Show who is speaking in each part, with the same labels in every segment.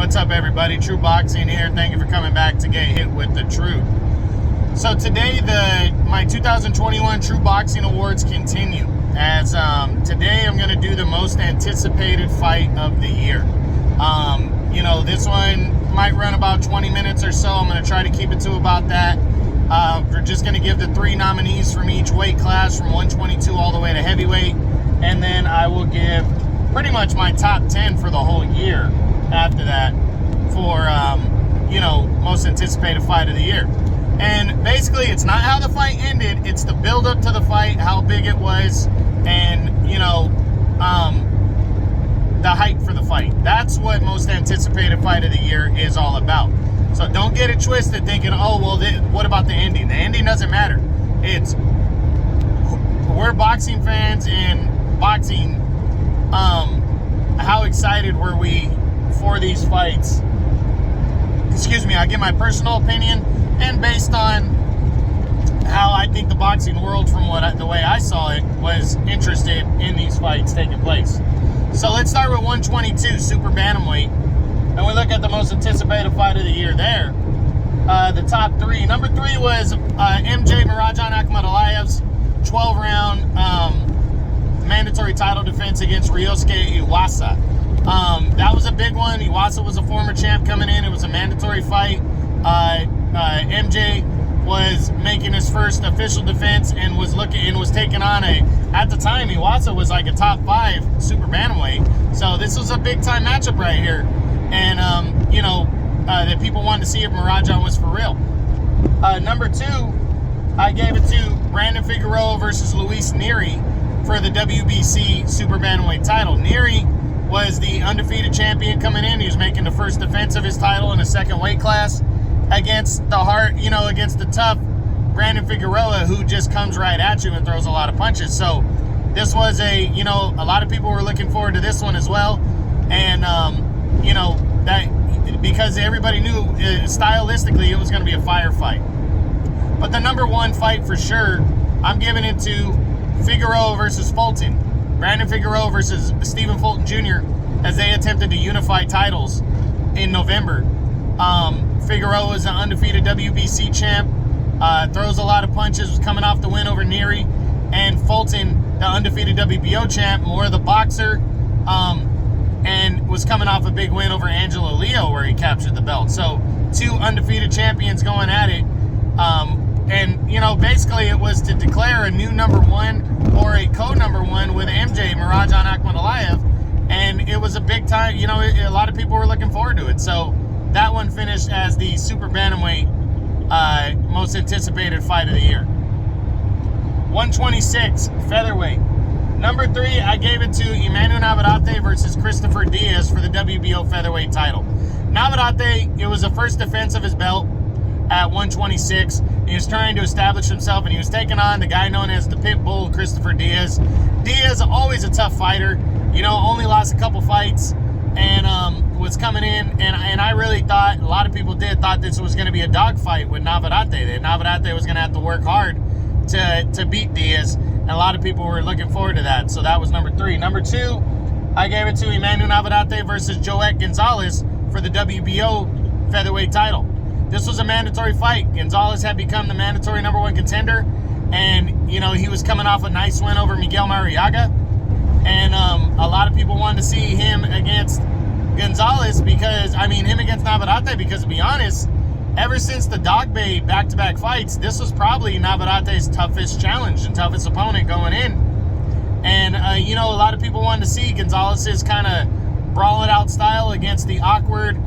Speaker 1: What's up, everybody? True Boxing here. Thank you for coming back to get hit with the truth. So today, my 2021 True Boxing Awards continue. As today, I'm going to do the most anticipated fight of the year. This one might run about 20 minutes or so. I'm going to try to keep it to about that. We're just going to give the 3 nominees from each weight class, from 122 all the way to heavyweight, and then I will give pretty much my top 10 for the whole year after that for, most anticipated fight of the year. And basically, it's not how the fight ended, it's the build up to the fight, how big it was, and, the hype for the fight. That's what most anticipated fight of the year is all about. So don't get it twisted thinking, oh, well, what about the ending? The ending doesn't matter. We're boxing fans, and boxing, how excited were we for these fights? Excuse me, I give my personal opinion, and based on how I think the boxing world, from the way I saw it, was interested in these fights taking place. So let's start with 122, Super Bantamweight, and we look at the most anticipated fight of the year there. The top 3. Number 3 was MJ Mirajan Akhmadaliyev's 12-round mandatory title defense against Ryosuke Iwasa. That was a big one. Iwasa was a former champ coming in. It was a mandatory fight. MJ was making his first official defense and was taking on at the time, Iwasa was like a top 5 super bantamweight. So this was a big time matchup right here. And, that people wanted to see if Mirajan was for real. Number 2, I gave it to Brandon Figueroa versus Luis Nery for the WBC super bantamweight title. Nery was the undefeated champion coming in. He was making the first defense of his title in a second weight class against the tough Brandon Figueroa, who just comes right at you and throws a lot of punches. So this was a lot of people were looking forward to this one as well. And, that because everybody knew stylistically it was going to be a firefight. But the number 1 fight for sure, I'm giving it to Figueroa versus Fulton. Brandon Figueroa versus Stephen Fulton Jr. as they attempted to unify titles in November. Figueroa is an undefeated WBC champ, throws a lot of punches, was coming off the win over Nery, and Fulton, the undefeated WBO champ, more of the boxer, and was coming off a big win over Angelo Leo where he captured the belt. So 2 undefeated champions going at it. Basically it was to declare a new number 1 or a co-number 1 with MJ, Mirajan Akhmadaliyev. And it was a big time, a lot of people were looking forward to it. So that one finished as the Super Bantamweight most anticipated fight of the year. 126, Featherweight. Number 3, I gave it to Emanuel Navarate versus Christopher Diaz for the WBO Featherweight title. Navarate, it was the first defense of his belt at 126. He was trying to establish himself, and he was taking on the guy known as the Pit Bull, Christopher Diaz. Diaz, always a tough fighter, only lost a couple fights, and was coming in, and I really thought, a lot of people thought this was going to be a dogfight with Navarate. That Navarate was going to have to work hard to beat Diaz, and a lot of people were looking forward to that. So that was number 3. Number 2, I gave it to Emanuel Navarate versus Joette Gonzalez for the WBO Featherweight title. This was a mandatory fight. Gonzalez had become the mandatory number 1 contender, and, he was coming off a nice win over Miguel Marriaga, and a lot of people wanted to see him against Gonzalez him against Navarate, because to be honest, ever since the Dog Bay back-to-back fights, this was probably Navarate's toughest challenge and toughest opponent going in. And, a lot of people wanted to see Gonzalez's kind of brawl-it out style against the awkward,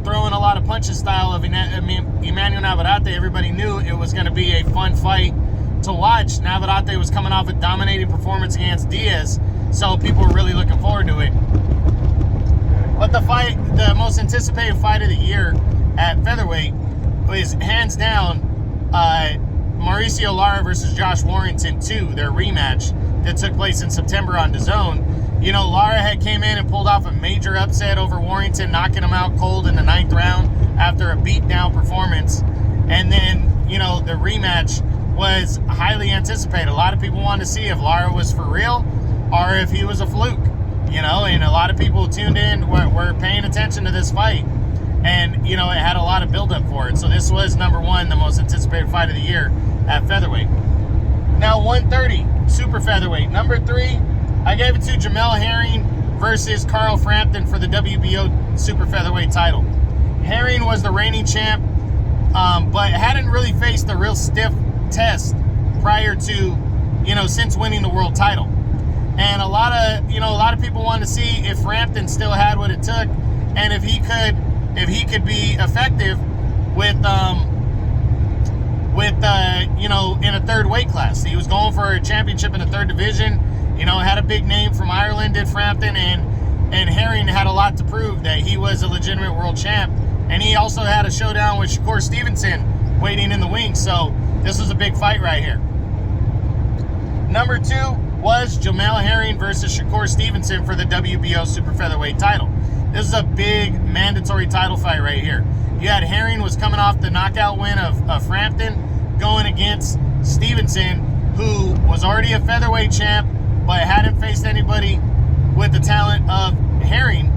Speaker 1: throwing a lot of punches style of Emanuel Navarate. Everybody knew it was going to be a fun fight to watch. Navarate was coming off a dominating performance against Diaz, so people were really looking forward to it. But the most anticipated fight of the year at Featherweight was hands down Mauricio Lara versus Josh Warrington 2, their rematch that took place in September on DAZN. Lara had came in and pulled off a major upset over Warrington, knocking him out cold in the 9th round after a beat-down performance. And then, the rematch was highly anticipated. A lot of people wanted to see if Lara was for real or if he was a fluke. you know, and a lot of people tuned in were paying attention to this fight. And, you know, it had a lot of buildup for it. So this was, number one, the most anticipated fight of the year at featherweight. Now, 130, super featherweight. Number 3, I gave it to Jamal Herring versus Carl Frampton for the WBO super featherweight title. Herring was the reigning champ, but hadn't really faced a real stiff test prior to, you know, since winning the world title. And a lot of people wanted to see if Frampton still had what it took, and if he could be effective with you know, in a third weight class. He was going for a championship in the third division. You know, had a big name from Ireland, did Frampton, and Herring had a lot to prove that he was a legitimate world champ. And he also had a showdown with Shakur Stevenson waiting in the wings. So this was a big fight right here. Number 2 was Jamal Herring versus Shakur Stevenson for the WBO super featherweight title. This is a big mandatory title fight right here. You had Herring was coming off the knockout win of Frampton, going against Stevenson, who was already a featherweight champ, but hadn't faced anybody with the talent of Herring.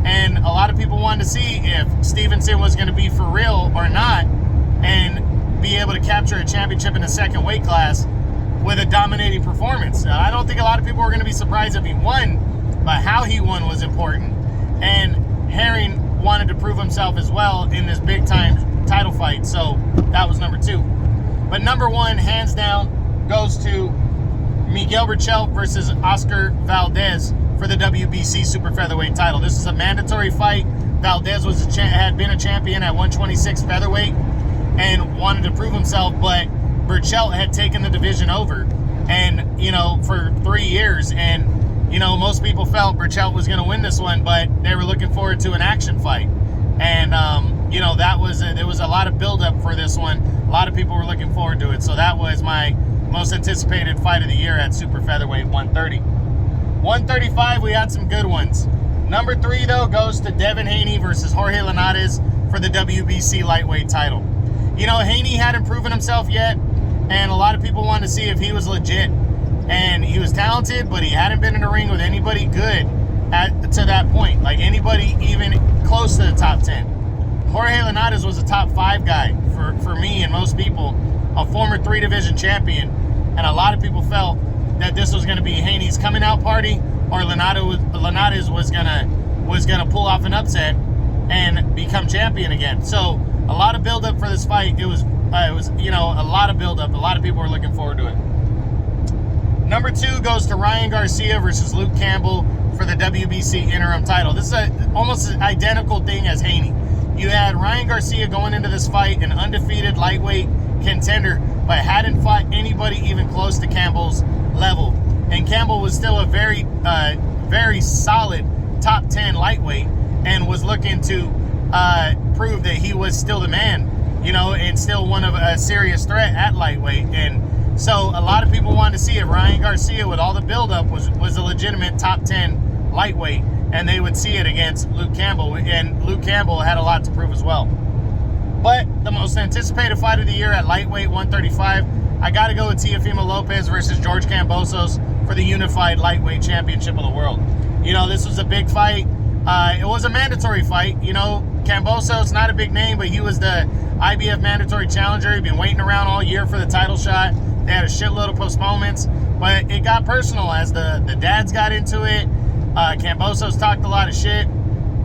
Speaker 1: And a lot of people wanted to see if Stevenson was going to be for real or not, and be able to capture a championship in the second weight class with a dominating performance. I don't think a lot of people were going to be surprised if he won, but how he won was important. And Herring wanted to prove himself as well in this big time title fight, so that was number 2. But number 1, hands down, goes to Miguel Richelle versus Oscar Valdez for the WBC super featherweight title. This is a mandatory fight. Valdez had been a champion at 126 featherweight and wanted to prove himself, but Richelle had taken the division over, and, you know, for 3 years, and, you know, most people felt Richelle was going to win this one, but they were looking forward to an action fight. And, you know, there was a lot of buildup for this one. A lot of people were looking forward to it. So that was my most anticipated fight of the year at super featherweight 130. 135, we had some good ones. Number 3, though, goes to Devin Haney versus Jorge Leonardis for the WBC lightweight title. You know, Haney hadn't proven himself yet, and a lot of people wanted to see if he was legit. And he was talented, but he hadn't been in the ring with anybody good to that point. Like anybody even close to the top 10. Jorge Leonardis was a top 5 guy for me and most people, a former 3-division champion. And a lot of people felt that this was going to be Haney's coming out party, or Leonardis was gonna pull off an upset and become champion again. So a lot of build-up for this fight. It was you know, a lot of build-up. A lot of people were looking forward to it. Number 2 goes to Ryan Garcia versus Luke Campbell for the WBC interim title. This is almost an identical thing as Haney. You had Ryan Garcia going into this fight, an undefeated lightweight contender, but hadn't fought anybody even close to Campbell's level. And Campbell was still a very, very solid top 10 lightweight, and was looking to prove that he was still the man, you know, and still one of a serious threat at lightweight. And so a lot of people wanted to see if Ryan Garcia, with all the buildup, was a legitimate top 10 lightweight, and they would see it against Luke Campbell. And Luke Campbell had a lot to prove as well. But the most anticipated fight of the year at lightweight 135, I got to go with Teofimo Lopez versus George Kambosos for the unified lightweight championship of the world. You know, this was a big fight. It was a mandatory fight. You know, Kambosos, not a big name, but he was the IBF mandatory challenger. He'd been waiting around all year for the title shot. They had a shitload of postponements, but it got personal as the dads got into it. Kambosos talked a lot of shit.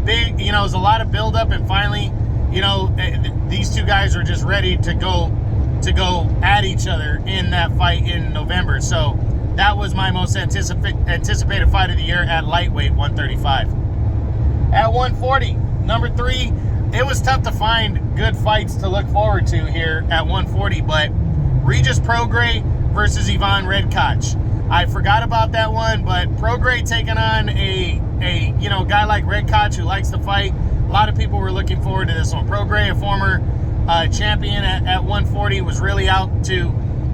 Speaker 1: Big, you know, it was a lot of buildup, and finally, you know, these two guys were just ready to go at each other in that fight in November. So that was my most anticipated fight of the year at lightweight 135. At 140, number 3, it was tough to find good fights to look forward to here at 140, but Regis Prograis versus Yvonne Redkoch. I forgot about that one, but Prograis taking on a you know, guy like Redkoch who likes to fight. A lot of people were looking forward to this one. Prograis, a former champion at 140, was really out to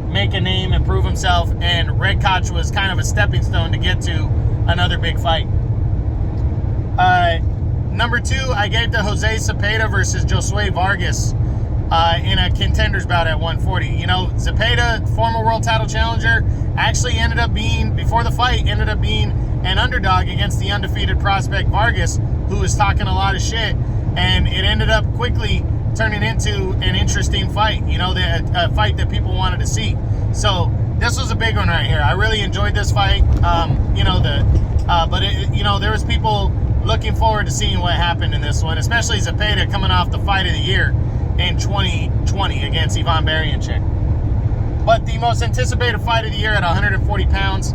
Speaker 1: make a name and prove himself, and Redkoch was kind of a stepping stone to get to another big fight. Number 2, I gave to Jose Cepeda versus Josue Vargas in a contenders bout at 140. You know, Cepeda, former world title challenger, actually ended up being, before the fight, ended up being an underdog against the undefeated prospect Vargas, who was talking a lot of shit, and it ended up quickly turning into an interesting fight, a fight that people wanted to see. So this was a big one right here. I really enjoyed this fight. There was people looking forward to seeing what happened in this one, especially Cepeda coming off the fight of the year in 2020 against Yvonne Barianchik. But the most anticipated fight of the year at 140 pounds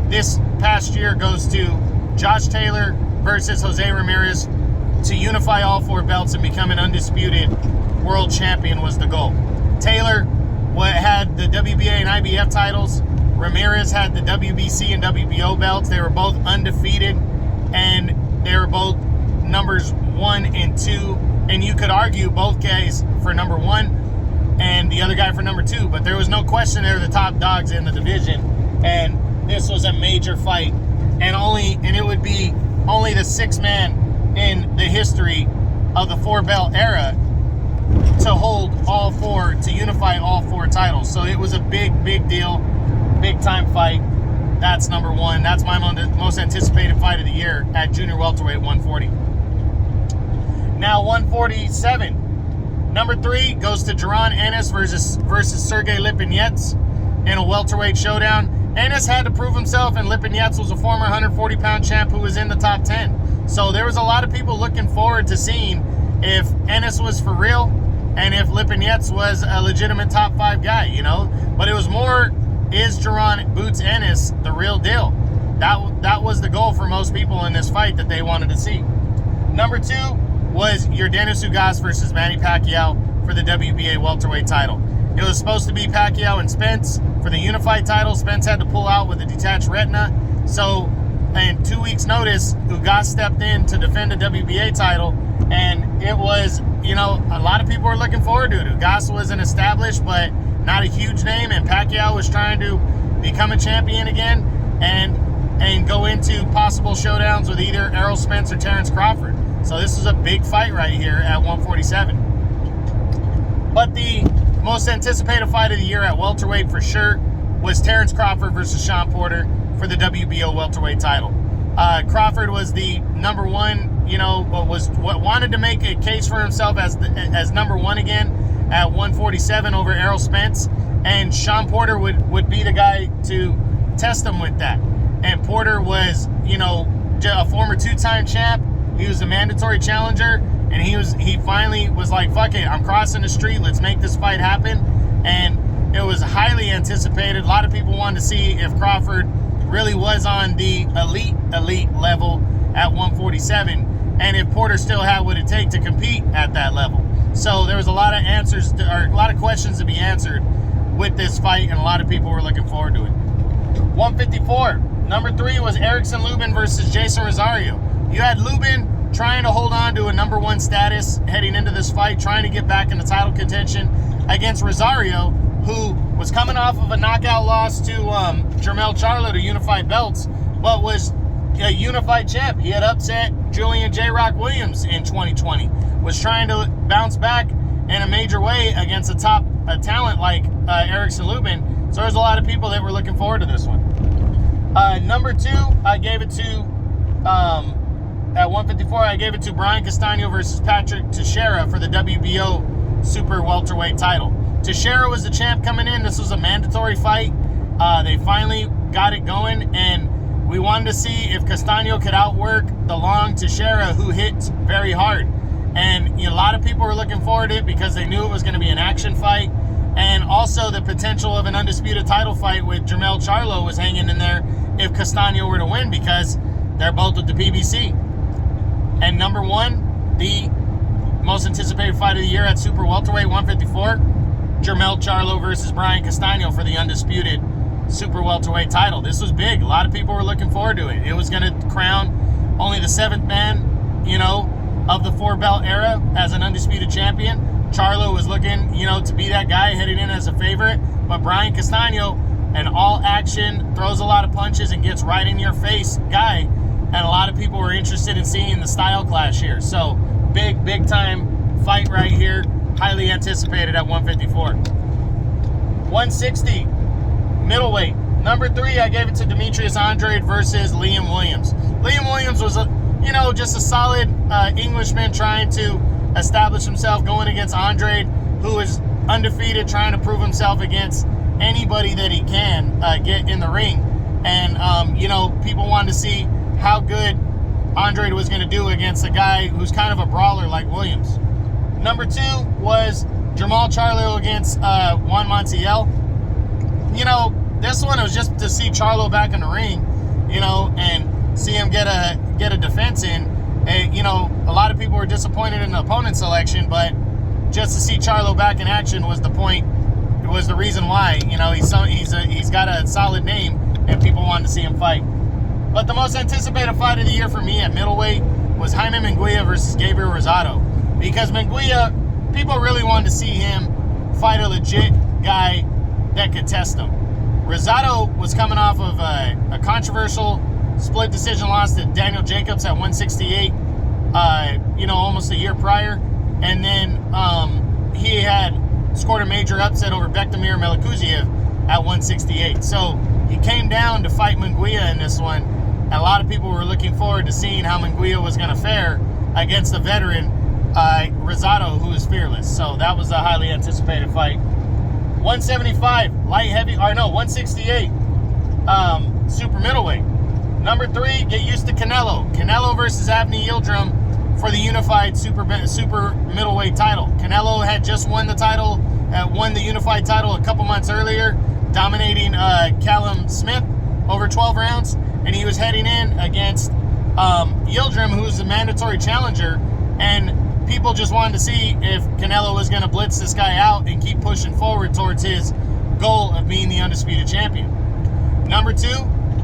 Speaker 1: this past year goes to Josh Taylor versus Jose Ramirez to unify all 4 belts and become an undisputed world champion was the goal. Taylor had the WBA and IBF titles. Ramirez had the WBC and WBO belts. They were both undefeated, and they were both numbers 1 and 2. And you could argue both guys for number 1 and the other guy for number 2, but there was no question they were the top dogs in the division. And this was a major fight, and it would be only the 6th man in the history of the 4-belt era to hold all 4, to unify all 4 titles. So it was a big deal, big time fight. That's number 1. That's my most anticipated fight of the year at junior welterweight 140. Now 147. Number 3 goes to Jaron Ennis versus Sergey Lipinets in a welterweight showdown. Ennis had to prove himself, and Lipinets was a former 140-pound champ who was in the top 10. So there was a lot of people looking forward to seeing if Ennis was for real and if Lipinets was a legitimate top 5 guy, But it was more, is Jaron Boots Ennis the real deal? That was the goal for most people in this fight that they wanted to see. Number 2 was Yordenis Ugas versus Manny Pacquiao for the WBA welterweight title. It was supposed to be Pacquiao and Spence for the unified title. Spence had to pull out with a detached retina. So, in 2 weeks' notice, Ugas stepped in to defend the WBA title, and it was, a lot of people were looking forward to it. Ugas was an established, but not a huge name, and Pacquiao was trying to become a champion again and go into possible showdowns with either Errol Spence or Terrence Crawford. So this was a big fight right here at 147. But the most anticipated fight of the year at welterweight for sure was Terrence Crawford versus Shawn Porter for the WBO welterweight title. Crawford was the number 1, wanted to make a case for himself as number 1 again at 147 over Errol Spence, and Shawn Porter would be the guy to test him with that. And Porter was, a former 2-time champ. He was a mandatory challenger, and he finally was like, fuck it, I'm crossing the street, let's make this fight happen. And it was highly anticipated. A lot of people wanted to see if Crawford really was on the elite level at 147, and if Porter still had what it takes to compete at that level. So there was a lot of a lot of questions to be answered with this fight, and a lot of people were looking forward to it. 154. Number 3 was Erickson Lubin versus Jason Rosario. You had Lubin trying to hold on to a number 1 status heading into this fight, trying to get back in the title contention against Rosario, who was coming off of a knockout loss to Jermell Charlo to unify belts, but was a unified champ. He had upset Julian J. Rock Williams in 2020, was trying to bounce back in a major way against a top talent like Erickson Lubin. So there's a lot of people that were looking forward to this one. Number 2, I gave it to, at 154, I gave it to Brian Castano versus Patrick Teixeira for the WBO super welterweight title. Teixeira was the champ coming in. This was a mandatory fight. They finally got it going, and we wanted to see if Castano could outwork the long Teixeira, who hits very hard. And a lot of people were looking forward to it because they knew it was going to be an action fight. And also the potential of an undisputed title fight with Jermell Charlo was hanging in there if Castano were to win, because they're both with the PBC. And number 1, the most anticipated fight of the year at super welterweight 154, Jermell Charlo versus Brian Castano for the undisputed super welterweight title. This was big. A lot of people were looking forward to it. It was going to crown only the 7th man, of the 4-belt era as an undisputed champion. Charlo was looking, to be that guy heading in as a favorite. But Brian Castano, an all-action, throws a lot of punches and gets right in your face guy. And a lot of people were interested in seeing the style clash here. So big time fight right here. Highly anticipated at 154. 160, middleweight. Number 3, I gave it to Demetrius Andrade versus Liam Williams. Liam Williams was, just a solid Englishman trying to establish himself, going against Andrade, who is undefeated, trying to prove himself against anybody that he can get in the ring. And, people wanted to see how good Andrade was going to do against a guy who's kind of a brawler like Williams. Number 2 was Jamal Charlo against Juan Montiel. This one was just to see Charlo back in the ring, and see him get a defense in. And, a lot of people were disappointed in the opponent selection, but just to see Charlo back in action was the point. It was the reason why. He's got a solid name, and people wanted to see him fight. But the most anticipated fight of the year for me at middleweight was Jaime Munguia versus Gabriel Rosado, because Munguia, people really wanted to see him fight a legit guy that could test him. Rosado was coming off of a controversial split decision loss to Daniel Jacobs at 168, almost a year prior. And then he had scored a major upset over Bektamir Melikuziev at 168. So he came down to fight Munguia in this one. And a lot of people were looking forward to seeing how Munguia was going to fare against the veteran Rosado, who is fearless. So that was a highly anticipated fight. 175 light heavy, 168 super middleweight. Number 3, get used to Canelo. Canelo versus Avni Yildirim for the unified super middleweight title. Canelo had just won the unified title a couple months earlier, dominating Callum Smith over 12 rounds, and he was heading in against Yildirim, who's the mandatory challenger, and people just wanted to see if Canelo was going to blitz this guy out and keep pushing forward towards his goal of being the undisputed champion. Number 2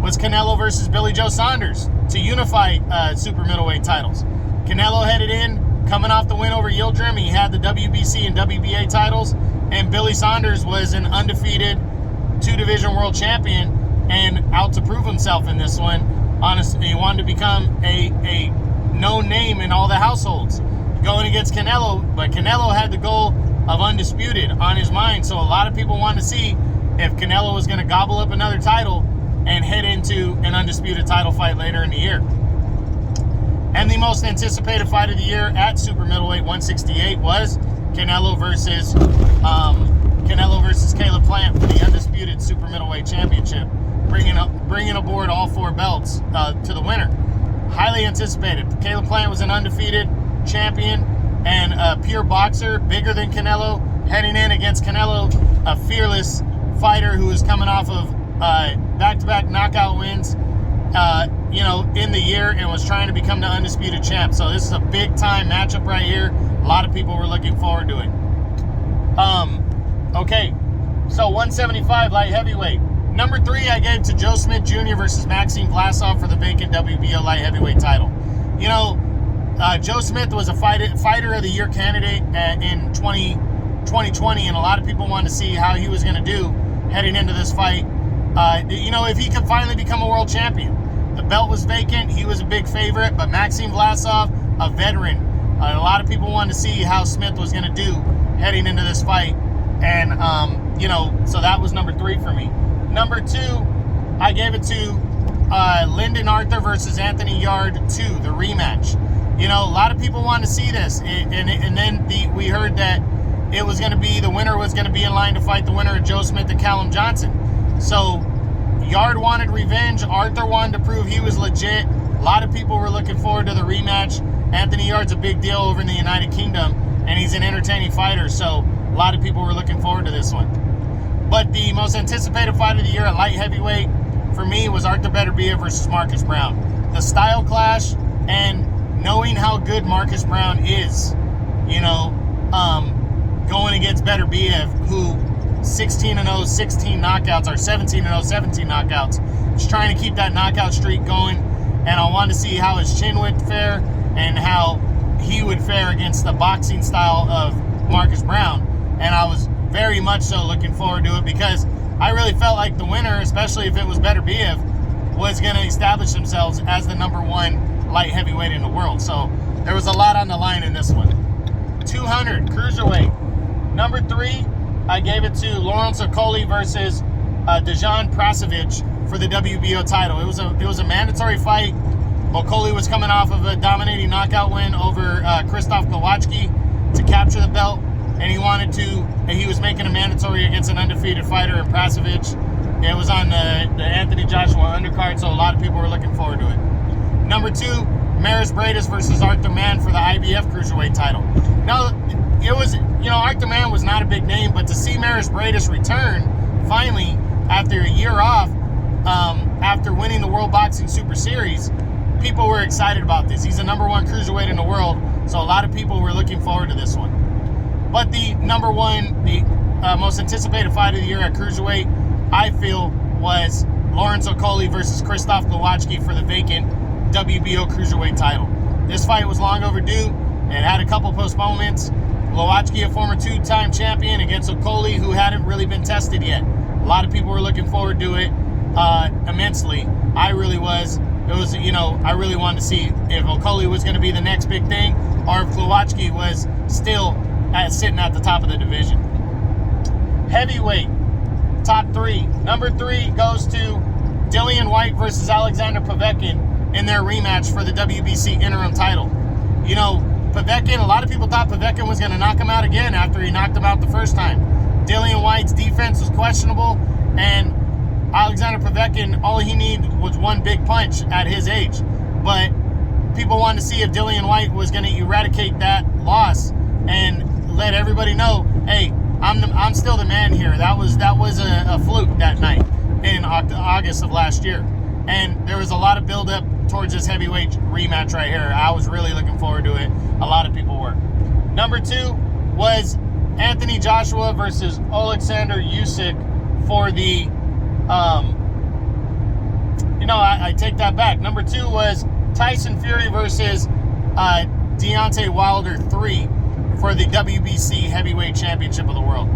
Speaker 1: was Canelo versus Billy Joe Saunders to unify super middleweight titles. Canelo headed in, coming off the win over Yildirim. He had the WBC and WBA titles, and Billy Saunders was an undefeated 2-division world champion and out to prove himself in this one. Honestly, he wanted to become a known name in all the households going against Canelo, but Canelo had the goal of undisputed on his mind, so a lot of people wanted to see if Canelo was going to gobble up another title and head into an undisputed title fight later in the year. And the most anticipated fight of the year at super middleweight 168 was Canelo versus Caleb Plant for the undisputed super middleweight championship, bringing aboard all 4 belts to the winner. Highly anticipated. Caleb Plant was an undefeated champion and a pure boxer, bigger than Canelo, heading in against Canelo, a fearless fighter who is coming off of back-to-back knockout wins in the year, and was trying to become the undisputed champ. So this is a big-time matchup right here. A lot of people were looking forward to it. Okay, so 175 light heavyweight. Number 3, I gave to Joe Smith Jr. versus Maxime Vlasov for the vacant WBO light heavyweight title. Joe Smith was a fighter of the year candidate in 2020, and a lot of people wanted to see how he was going to do heading into this fight. If he could finally become a world champion. The belt was vacant. He was a big favorite, but Maxime Vlasov, a veteran. A lot of people wanted to see how Smith was going to do heading into this fight. And, so that was number 3 for me. Number 2, I gave it to Lyndon Arthur versus Anthony Yard 2, the rematch. A lot of people wanted to see this. And then we heard that it was going to be, the winner was going to be in line to fight the winner of Joe Smith and Callum Johnson. So Yard wanted revenge. Arthur wanted to prove he was legit. A lot of people were looking forward to the rematch. Anthony Yard's a big deal over in the United Kingdom, and he's an entertaining fighter, so a lot of people were looking forward to this one. But the most anticipated fight of the year at light heavyweight for me was Arthur Beterbiev versus Marcus Brown. The style clash and knowing how good Marcus Brown is, going against Beterbiev, who 16-0, 16 knockouts, or 17-0, 17 knockouts. Just trying to keep that knockout streak going. And I wanted to see how his chin would fare and how he would fare against the boxing style of Marcus Brown. And I was very much so looking forward to it, because I really felt like the winner, especially if it was Beterbiev, was going to establish themselves as the number 1 light heavyweight in the world. So there was a lot on the line in this one. 200 cruiserweight. Number 3, I gave it to Lawrence Okoli versus Dejan Prasovic for the WBO title. It was a mandatory fight. Okolie was coming off of a dominating knockout win over Krzysztof Kowalski to capture the belt, and he was making a mandatory against an undefeated fighter in Prasovic. It was on the Anthony Joshua undercard, so a lot of people were looking forward to it. Number 2, Maris Bradis versus Arthur Mann for the IBF Cruiserweight title. Now, it was, Arthur Mann was not a big name, but to see Maris Bradis return, finally, after a year off, after winning the World Boxing Super Series, people were excited about this. He's the number 1 cruiserweight in the world, so a lot of people were looking forward to this one. But the number 1, the most anticipated fight of the year at cruiserweight, I feel, was Lawrence Okolie versus Krzysztof Kowalski for the vacant WBO cruiserweight title. This fight was long overdue. It had a couple postponements. Kowalski, a former 2-time champion, against Okolie, who hadn't really been tested yet. A lot of people were looking forward to it immensely. I really was. It was, I really wanted to see if Okolie was going to be the next big thing, or if Kowalski was still sitting at the top of the division. Heavyweight, top 3. Number 3 goes to Dillian Whyte versus Alexander Povetkin in their rematch for the WBC interim title. Povetkin, a lot of people thought Povetkin was going to knock him out again after he knocked him out the first time. Dillian Whyte's defense was questionable, and Alexander Povetkin, all he needed was one big punch at his age. But people wanted to see if Dillian Whyte was going to eradicate that loss and let everybody know, hey, I'm still the man here. That was a fluke that night in August of last year. And there was a lot of build-up towards this heavyweight rematch right here. I was really looking forward to it. A lot of people were. Number 2 was Anthony Joshua versus Alexander Usyk for the, I take that back. Number 2 was Tyson Fury versus Deontay Wilder 3 for the WBC Heavyweight Championship of the world.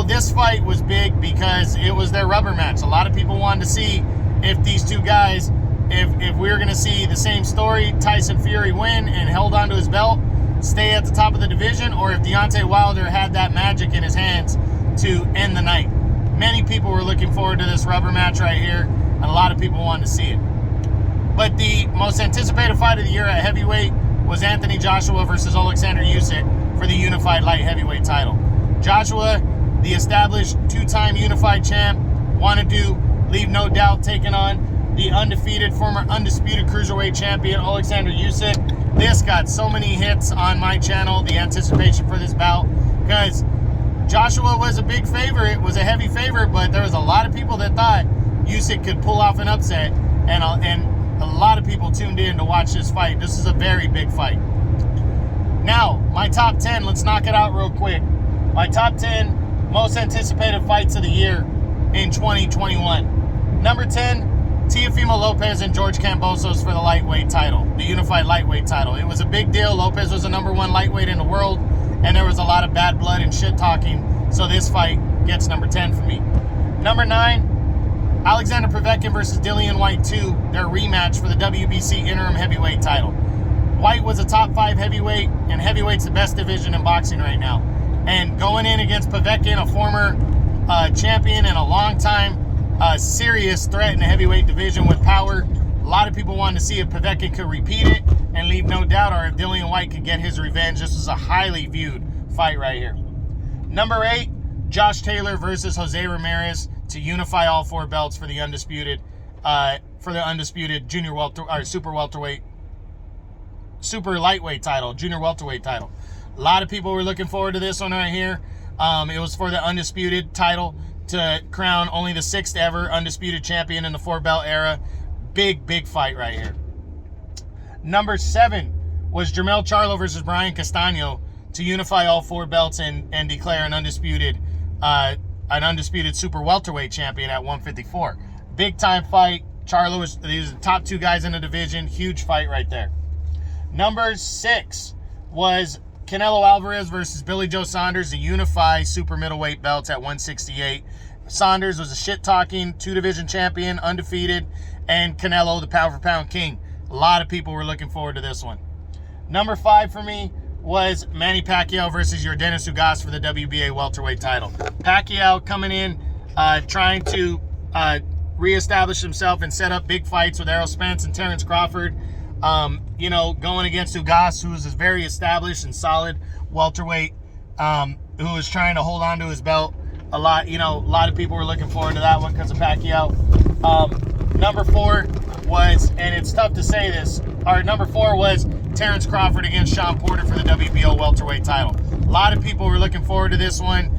Speaker 1: This fight was big because it was their rubber match. A lot of people wanted to see if these two guys, if we were going to see the same story, Tyson Fury win and held onto his belt, stay at the top of the division, or if Deontay Wilder had that magic in his hands to end the night. Many people were looking forward to this rubber match right here, and a lot of people wanted to see it. But the most anticipated fight of the year at heavyweight was Anthony Joshua versus Alexander Usyk for the unified light heavyweight title. Joshua, the established 2-time unified champ, wanted to leave no doubt taking on the undefeated, former undisputed cruiserweight champion, Alexander Usyk. This got so many hits on my channel, the anticipation for this bout, because Joshua was a big favorite, was a heavy favorite, but there was a lot of people that thought Usyk could pull off an upset, and a lot of people tuned in to watch this fight. This is a very big fight. Now, my top 10, let's knock it out real quick. My top 10 most anticipated fights of the year in 2021. Number 10, Teofimo Lopez and George Kambosos for the lightweight title, the unified lightweight title. It was a big deal. Lopez was the number 1 lightweight in the world, and there was a lot of bad blood and shit talking, so this fight gets number 10 for me. Number 9, Alexander Povetkin versus Dillian Whyte 2, their rematch for the WBC interim heavyweight title. Whyte was a top 5 heavyweight, and heavyweight's the best division in boxing right now. And going in against Povetkin, a former champion and a long-time serious threat in the heavyweight division with power. A lot of people wanted to see if Povetkin could repeat it and leave no doubt, or if Dillian Whyte could get his revenge. This was a highly viewed fight right here. Number 8, Josh Taylor versus Jose Ramirez to unify all 4 belts for the undisputed junior welter or super lightweight title, junior welterweight title. A lot of people were looking forward to this one right here. It was for the undisputed title to crown only the 6th ever undisputed champion in the 4-belt era. Big fight right here. Number 7 was Jermell Charlo versus Brian Castano to unify all 4 belts and declare an undisputed super welterweight champion at 154. Big time fight. Charlo was the top 2 guys in the division. Huge fight right there. Number 6 was Canelo Alvarez versus Billy Joe Saunders to unify super middleweight belts at 168. Saunders was a shit-talking 2-division champion, undefeated, and Canelo, the pound-for-pound king. A lot of people were looking forward to this one. Number 5 for me was Manny Pacquiao versus Yordenis Ugas for the WBA welterweight title. Pacquiao coming in trying to reestablish himself and set up big fights with Errol Spence and Terrence Crawford. You know, going against Ugas, who is a very established and solid welterweight, who is trying to hold on to his belt a lot. You know, a lot of people were looking forward to that one because of Pacquiao. Number 4 was, and it's tough to say this, our number 4 was Terrence Crawford against Sean Porter for the WBO welterweight title. A lot of people were looking forward to this one,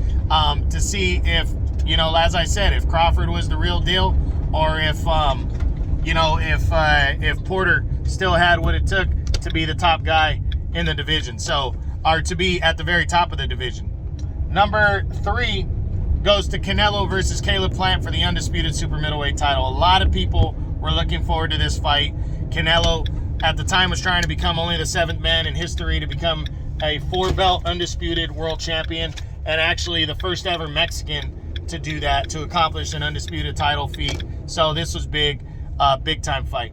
Speaker 1: to see if, you know, as I said, if Crawford was the real deal, or if, you know, if Porter still had what it took to be the top guy in the division, so, or to be at the very top of the division. Number 3 goes to Canelo versus Caleb Plant for the undisputed super middleweight title. A lot of people were looking forward to this fight. Canelo, at the time, was trying to become only the 7th man in history to become a 4-belt undisputed world champion, and actually the first ever Mexican to do that, to accomplish an undisputed title feat. So this was big, big time fight.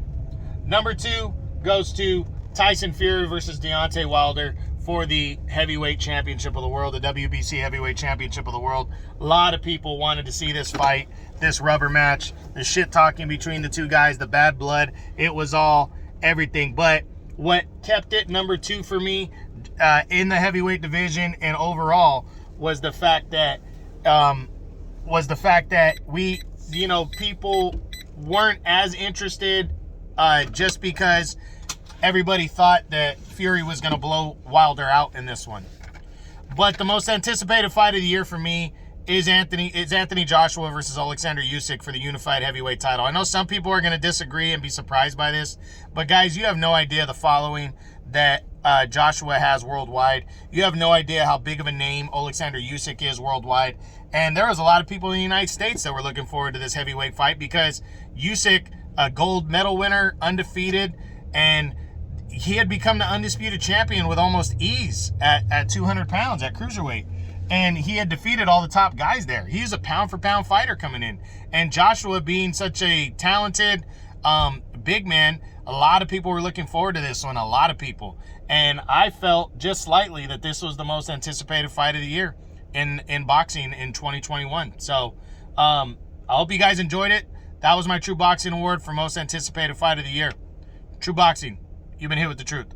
Speaker 1: Number 2 goes to Tyson Fury versus Deontay Wilder for the heavyweight championship of the world, the WBC heavyweight championship of the world. A lot of people wanted to see this fight, this rubber match, the shit talking between the two guys, the bad blood. It was all everything. But what kept it number 2 for me in the heavyweight division and overall was the fact that we, you know, people weren't as interested just because everybody thought that Fury was going to blow Wilder out in this one. But the most anticipated fight of the year for me is Anthony Joshua versus Alexander Usyk for the unified heavyweight title. I know some people are going to disagree and be surprised by this, but guys, you have no idea the following that Joshua has worldwide. You have no idea how big of a name Alexander Usyk is worldwide. And there was a lot of people in the United States that were looking forward to this heavyweight fight because Usyk, a gold medal winner, undefeated, and he had become the undisputed champion with almost ease at 200 pounds at cruiserweight. And he had defeated all the top guys there. He's a pound-for-pound fighter coming in. And Joshua, being such a talented big man, a lot of people were looking forward to this one, a lot of people. And I felt just slightly that this was the most anticipated fight of the year in boxing in 2021. So I hope you guys enjoyed it. That was my True Boxing Award for most anticipated fight of the year. True Boxing, you've been hit with the truth.